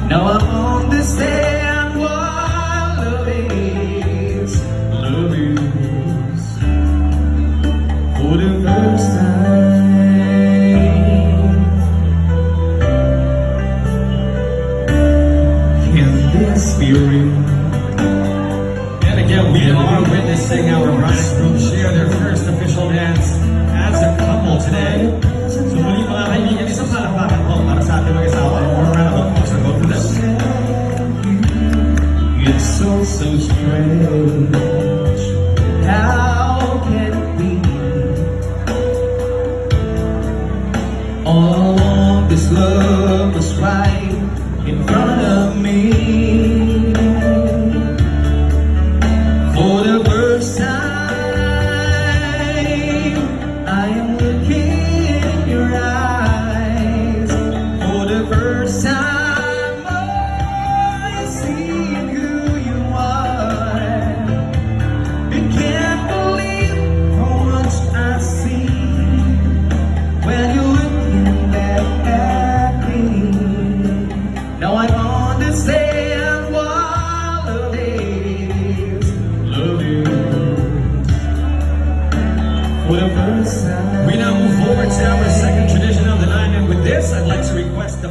Now I understand what love is. Love is for the first time. Can this be real? And again, we are witnessing our bride and groom share their first official dance as a couple today. So muli mga kaibigan, isang palakpakan po para sa ating mag-asawa. More round of applause for both of them. It's so strange. How can it be? All along this love was right in front of me. For the first time, I am looking in your eyes. For the first time, I see who you are. I can't believe how much I see when you're looking back at me. Now I understand what love is. Love you for the first time. We now move forward to our second tradition of the night, and with this, I'd like to request the